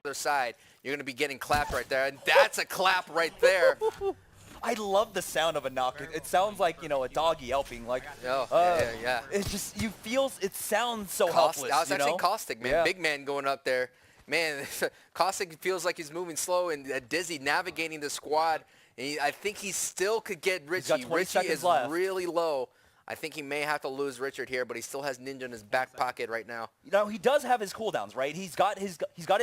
other side, you're going to be getting clapped right there. And that's a clap right there. I love the sound of a knock. It sounds like, you know, a dog yelping. Like, yeah. It's just, it sounds so Caustic. helpless, That was you actually know? Caustic, man. Yeah. Big man going up there. Man, Caustic feels like he's moving slow, and Dizzy navigating the squad. And I think he still could get Richie. Richie is really low. I think he may have to lose Richard here, but he still has Ninja in his back pocket right now. You know, he does have his cooldowns, right? He's got his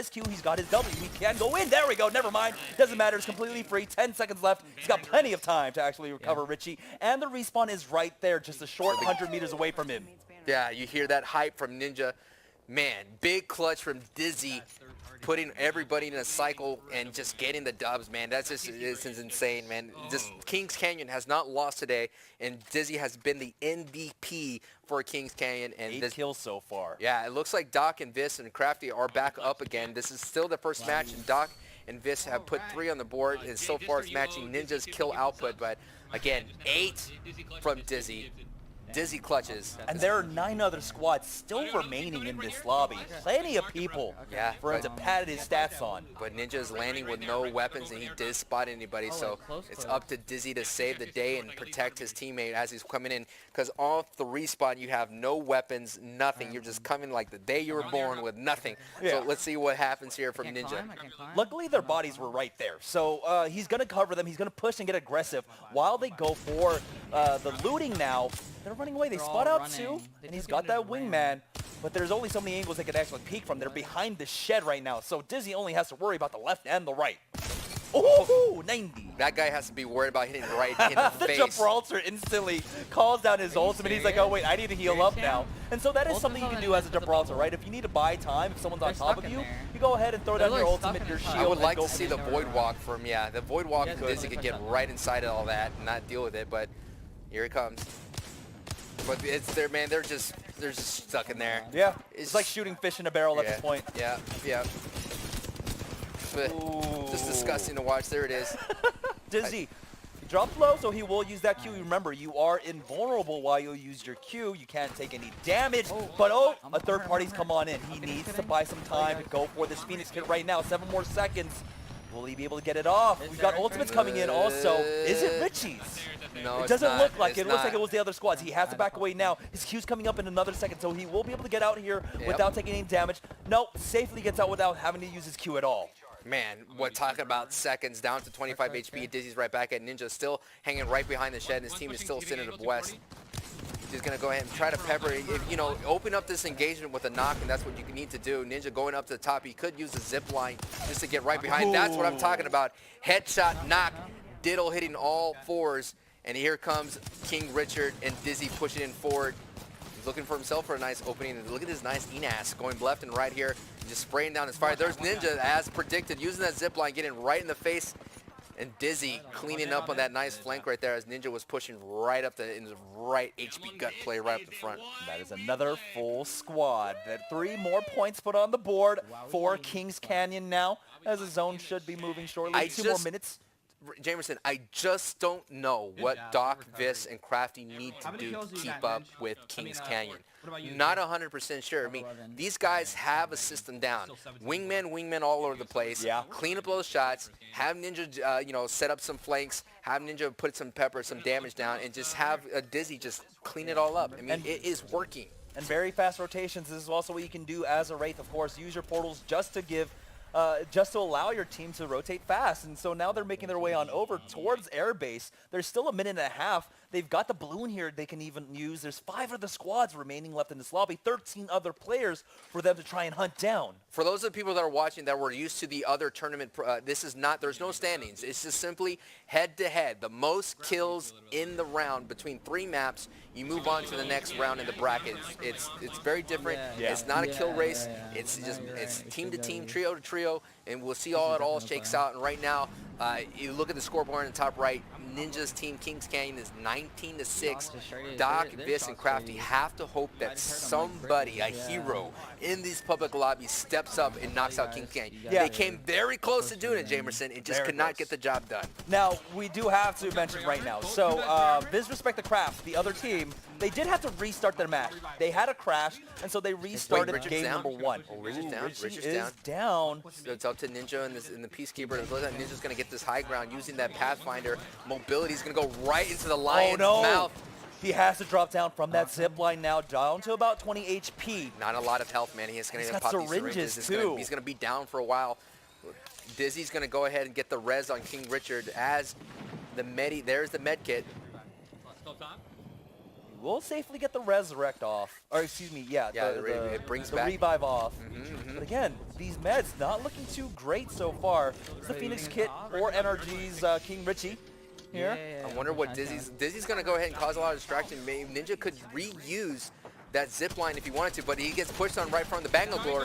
Q, he's got his W. He can go in. There we go. Never mind. Doesn't matter. It's completely free. 10 seconds left. He's got plenty of time to actually recover Richie. And the respawn is right there, just a short 100 meters away from him. Yeah, you hear that hype from Ninja. Man, big clutch from Dizzy, putting everybody in a cycle and just getting the dubs, man. That's just it's insane, man. This Kings Canyon has not lost today, and Dizzy has been the MVP for Kings Canyon. And 8 kills so far. Yeah, it looks like Doc and Vis and Crafty are back up again. This is still the first match, and Doc and Vis have put 3 on the board, and so far it's matching Ninja's kill output. But again, 8 from Dizzy. Dizzy clutches. And there are 9 other squads still remaining in this lobby. Plenty of people for him to pad his stats on. But Ninja is landing with no weapons, and he did spot anybody, so it's up to Dizzy to save the day and protect his teammate as he's coming in. Because off the respawn, you have no weapons, nothing. You're just coming like the day you were born with nothing. So let's see what happens here from Ninja. Luckily, their bodies were right there. So he's going to cover them. He's going to push and get aggressive while they go for the looting now. They're running away. They spot out too, and he's got that wingman. But there's only so many angles they can actually peek from. They're behind the shed right now, so Dizzy only has to worry about the left and the right. Oh, 90. That guy has to be worried about hitting right in the face. The Gibraltar instantly calls down his ultimate. He's like, oh, wait, I need to heal up now. And so that is something you can do as a Gibraltar, right? If you need to buy time, if someone's on top of you, you go ahead and throw down your ultimate, your shield. I would like to see the Void Walk from, the Void Walk Dizzy could get right inside of all that and not deal with it, but here he comes. But it's there, man. They're just stuck in there. Yeah, it's like shooting fish in a barrel at this point. Yeah. Just disgusting to watch. There it is. Dizzy dropped low, so he will use that Q. Remember, you are invulnerable while you use your Q. You can't take any damage. But a third party's come on in. He needs to buy some time to go for this Phoenix kit right now. 7 more seconds. Will he be able to get it off? We've got ultimates coming in also. Is it Richie's? No, it doesn't look like it. It looks like it was the other squads. He has to back away now. His Q's coming up in another second, so he will be able to get out here without taking any damage. No, safely gets out without having to use his Q at all. Man, what talking about seconds down to 25 HP. Dizzy's right back at Ninja, still hanging right behind the shed, and his team is still sitting at west. He's going to go ahead and try to pepper, open up this engagement with a knock, and that's what you need to do. Ninja going up to the top. He could use a zip line just to get right behind. That's what I'm talking about. Headshot, knock, Diddle hitting all 4s, and here comes King Richard and Dizzy pushing in forward. He's looking for himself for a nice opening. And look at this nice Enas going left and right here, just spraying down his fire. There's Ninja, as predicted, using that zip line, getting right in the face. And Dizzy cleaning up on that nice flank right there as Ninja was pushing right up in the right HP gut play right up the front. That is another full squad. That 3 more points put on the board for Kings Canyon now, as the zone should be moving shortly. 2 more minutes. Jamerson, I just don't know what Doc, Vis, and Crafty need to do to keep up with Kings Canyon. Not 100% sure. I mean, these guys have a system down. Wingmen all over the place. Clean up those shots. Have Ninja, set up some flanks. Have Ninja put some pepper, some damage down, and just have Dizzy just clean it all up. I mean, it is working. And very fast rotations. This is also what you can do as a Wraith, of course. Use your portals just to give. Just to allow your team to rotate fast. And so now they're making their way on over towards airbase. There's still a minute and a half. They've got the balloon here they can even use. There's 5 of the squads remaining left in this lobby, 13 other players for them to try and hunt down. For those of the people that are watching that were used to the other tournament, this is not, there's no standings. It's just simply head-to-head. The most kills in the round between 3 maps, you move on to the next round in the bracket. It's very different. It's not a kill race. It's just team-to-team, trio-to-trio, and we'll see how it all shakes out. And right now, you look at the scoreboard in the top right, Ninja's team, Kings Canyon, is 19-6. Doc, Vis, and Crafty have to hope that somebody, a hero, in these public lobbies steps up and knocks out Kings Canyon. They came very close to doing it, Jamerson. It just could not get the job done. Now, we do have to mention right now. So, DrDisrespect the Craft, the other team, they did have to restart their match. They had a crash, and so they restarted game number 1. Oh, Richard's down. Richie Richard's is down. So it's up to Ninja in the Peacekeeper. It looks like Ninja's going to get this high ground using that Pathfinder. Mobility is going to go right into the lion's mouth. He has to drop down from that zip line now, down to about 20 HP. Not a lot of health, man. He's going to got pop these syringes, syringes. too. He's going to be down for a while. Dizzy's going to go ahead and get the res on King Richard as the there's the med kit. We'll safely get the resurrect off. Or excuse me, it brings the back revive off. But again, these meds not looking too great so far. It's the Phoenix kit or NRG's King Richie here. I wonder what Dizzy's going to go ahead and cause a lot of distraction. Maybe Ninja could reuse that zip line if he wanted to, but he gets pushed on right from the Bangalore.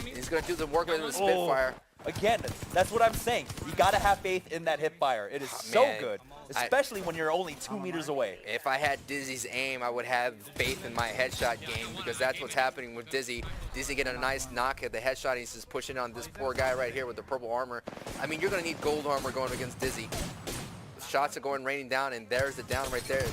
He's going to do the work with the Spitfire. Again, that's what I'm saying. You got to have faith in that hip fire. It is so good, especially when you're only 2 meters away. If I had Dizzy's aim, I would have faith in my headshot game, because that's what's happening with Dizzy. Dizzy getting a nice knock at the headshot. He's just pushing on this poor guy right here with the purple armor. I mean, you're going to need gold armor going against Dizzy. The shots are going raining down, and there's the down right there.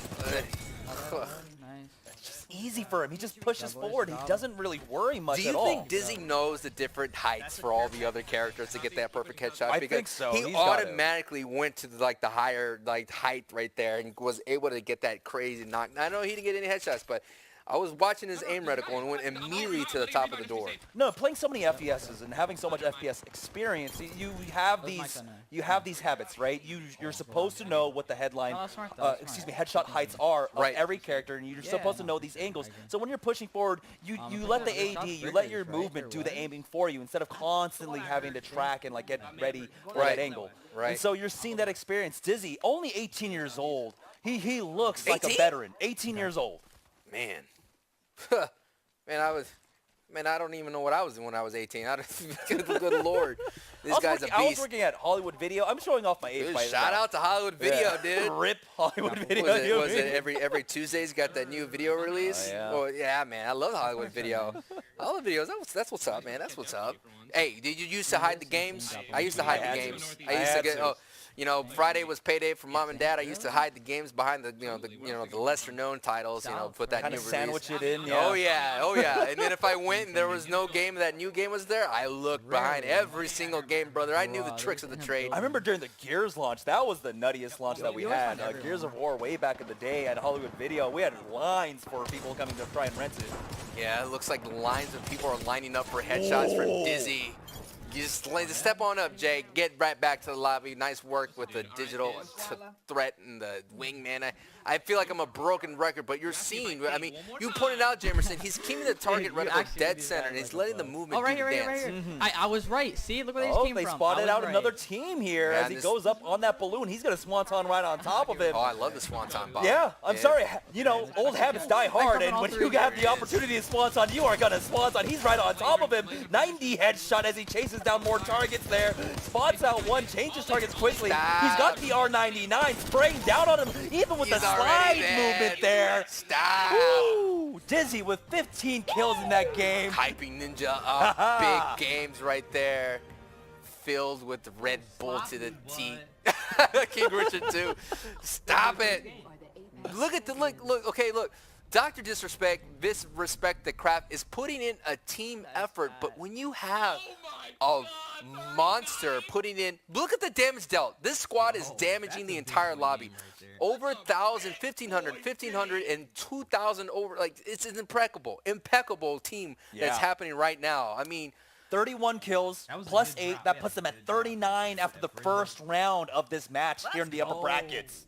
Easy for him. He just pushes forward. He doesn't really worry much at all. Do you think Dizzy knows the different heights for all the other characters to get that perfect headshot? I think so. He automatically went to the higher height right there and was able to get that crazy knock. I know he didn't get any headshots, but I was watching his aim reticle and went immediately to the top of the door. No, playing so many FPSs and having so much FPS experience, you have these habits, right? You're supposed to know what the headshot heights are of every character, and you're supposed to know these angles. So when you're pushing forward, you let the AD, you let your movement do the aiming for you instead of constantly having to track and get ready for that angle. Right. And so you're seeing that experience. Dizzy, only 18 years old. He looks like a veteran. 18 years old. Man. I don't even know what I was doing when I was 18. Good Lord. This guy's a beast. I was working at Hollywood Video. I'm showing off my age. Shout out to Hollywood Video, dude. Rip Hollywood Video. Was it every Tuesday's got that new video release? Well, yeah, man. I love Hollywood Video. Hollywood Videos, that's what's up, man. That's what's up. Hey, did you used to hide the games? I used to hide the games. I used to get Friday was payday for mom and dad. I used to hide the games behind the lesser known titles. Put that new release. Sandwich it in. Yeah. Oh yeah. And then if I went and there was no game, that new game was there, I looked behind every single game, brother. I knew the tricks of the trade. I remember during the Gears launch, that was the nuttiest launch that we had. Gears of War way back in the day at Hollywood Video. We had lines for people coming to try and rent it. Yeah, it looks like lines of people are lining up for headshots from Dizzy. You just step on up, Jay. Get right back to the lobby. Nice work with the digital threat and the wingman. I feel like I'm a broken record, but you're seeing. I mean, you pointed out, Jamerson. He's keeping the target reticle dead center, and he's letting the movement do the dance. Right here. I was right. See, look where they just came from. They spotted out another team here as he goes up on that balloon. He's going to swanton right on top of him. Oh, I love the swanton bomb. Yeah, I'm sorry. Old habits die hard, and when you have the opportunity to swanton, you are going to swanton. He's right on top of him. 90 headshot as he chases down more targets there. Spots out one, changes targets quickly. He's got the R99 spraying down on him, even with the slide movement there. Stop. Woo! Dizzy with 15 kills in that game. Hyping Ninja up. Big games right there. Filled with Red Bull to the teeth. King Richard too. Stop it. Look. Okay, look. DrDisrespect the craft is putting in a team effort, but when you have a monster putting in, look at the damage dealt. This squad is damaging the entire lobby. Over 1,000, 1,500, and 2,000 over. It's an impeccable team that's happening right now. I mean, 31 kills plus 8. That puts them at 39 after the first round of this match here in the upper brackets.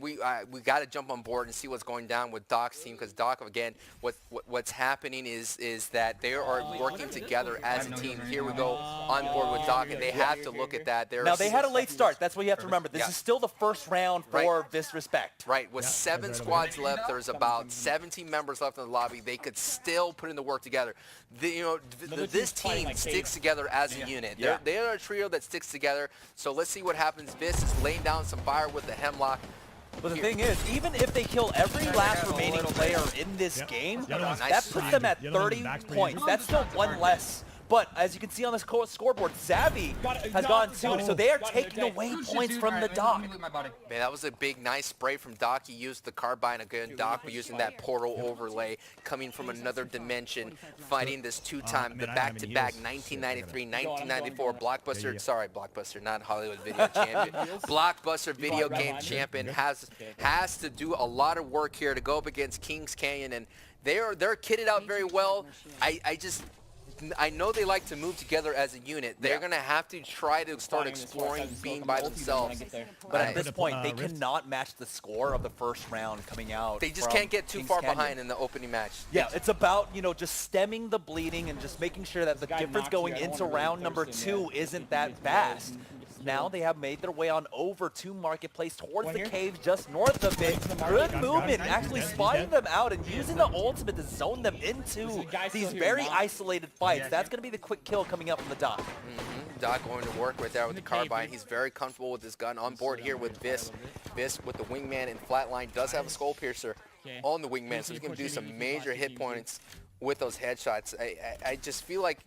We got to jump on board and see what's going down with Doc's team, because Doc, again, what's happening is that they are working together as a team. Here we go on board with Doc, and they have to look at that. Now, they had a late start. That's what you have to remember. This is still the first round for DrDisrespect. Right. With 7 squads left, there's about 17 members left in the lobby. They could still put in the work together. This team sticks together as a unit. They are a trio that sticks together. So let's see what happens. Vis is laying down some fire with the Hemlock. But the thing is, even if they kill every last remaining player in this game, that puts them at 30 points. That's still one less But as you can see on the scoreboard, Savvy has gone too, so they are taking away points from the Doc. Man, that was a big, nice spray from Doc. He used the carbine again. Doc using that portal overlay, coming from another dimension, fighting this two-time, the back-to-back 1993, 1994 Blockbuster, not Hollywood Video Champion. Blockbuster Video Game Champion has to do a lot of work here to go up against Kings Canyon, and they're kitted out very well. I know they like to move together as a unit. They're going to have to try to start exploring being by themselves. But at this point, they cannot match the score of the first round coming out. They just can't get too far behind in the opening match. Yeah, it's about, just stemming the bleeding and just making sure that the difference going into round number 2 isn't that vast. Now they have made their way on over to Marketplace towards the caves just north of it. Good movement, actually spotting them out and using the ultimate to zone them into these very isolated fights. That's going to be the quick kill coming up from the Doc. Doc going to work right there with the carbine. He's very comfortable with his gun on board here with Vis. Vis with the wingman and flatline does have a skull piercer on the wingman, so he's going to do some major hit points with those headshots. I just feel like,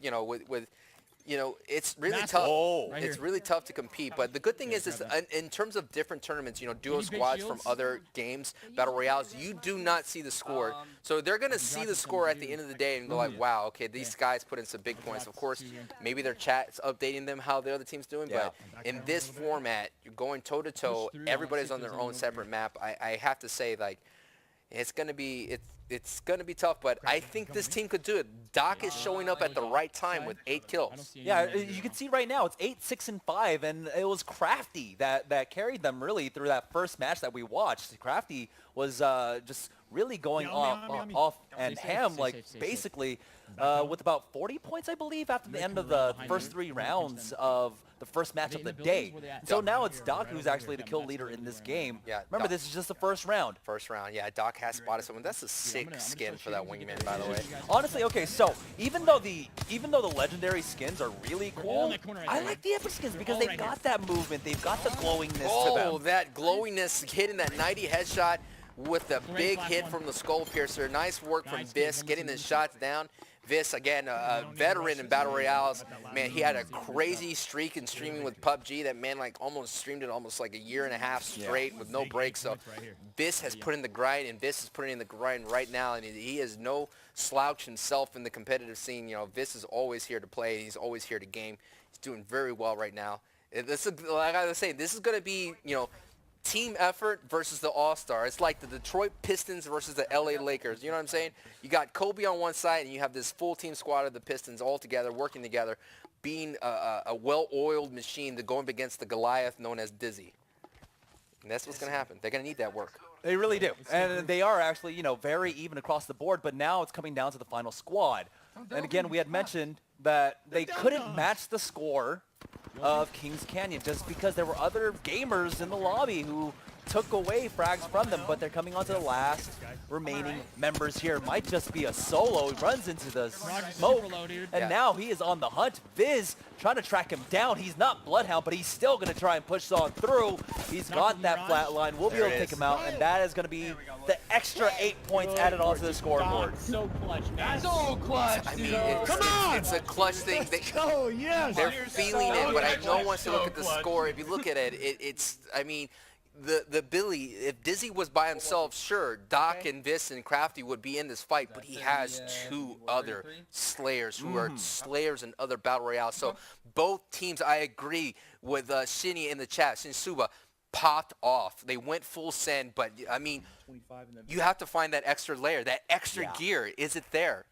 it's really tough. It's really tough to compete. But the good thing is in terms of different tournaments, duo squads from other games, battle royales, you do not see the score. So they're going to see the score at the end of the day and go like, wow, okay, these guys put in some big points. Of course, maybe their chat's updating them how the other team's doing. But in this format, you're going toe-to-toe. Everybody's on their own separate map. I have to say, like, it's going to be tough, but I think this team could do it. Doc is showing up at the right time with 8 kills. Yeah, you can see right now it's 8, 6, and 5, and it was Crafty that carried them really through that first match that we watched. Crafty was just really going off and ham, like basically with about 40 points, I believe, after the end of the first 3 rounds of the first match of the day. So now it's Doc who's actually the kill leader in this game. Yeah, remember, this is just the first round. First round, yeah. Doc has spotted someone. That's a sick skin for that wingman, by the way. Honestly, okay, so even though the legendary skins are really cool, I like the epic skins because they've got that movement, they've got the glowingness to them. Oh, that glowingness hitting that 90 headshot with the big hit from the skull piercer. Nice work from Vis getting the shots down. Vis, again, a veteran in Battle Royales. Man, he had a crazy streak in streaming with PUBG. That man almost streamed it almost like a year and a half straight with no breaks. So Vis has put in the grind, and Vis is putting in the grind right now. And he is no slouch himself in the competitive scene. Vis is always here to play. He's always here to game. He's doing very well right now. Like I was saying, this is going to be, team effort versus the All-Star. It's like the Detroit Pistons versus the LA Lakers. You know what I'm saying? You got Kobe on one side, and you have this full team squad of the Pistons all together, working together, being a well-oiled machine to go up against the Goliath known as Dizzy. And that's what's going to happen. They're going to need that work. They really do. And they are actually, very even across the board, but now it's coming down to the final squad. And again, we had mentioned that they couldn't match the score of Kings Canyon just because there were other gamers in the lobby who took away frags from them, but they're coming on to the last remaining members here. Might just be a solo. He runs into the smoke, and now he is on the hunt. Viz trying to track him down. He's not Bloodhound, but he's still going to try and push on through. He's got that flat line. We'll be able to take him out, and that is going to be the extra 8 points added onto the scoreboard. So clutch, man. So clutch. I mean, it's a clutch thing. They're feeling it, but I know once you look at the score, if you look at it, I mean, the Billy, if Dizzy was by himself, sure, Doc and Vis and Crafty would be in this fight, but he has 2 other Slayers who are Slayers in other Battle Royales. So both teams, I agree with Shinny in the chat, Shinsuba, popped off. They went full send, but I mean, you have to find that extra layer, that extra gear. Is it there?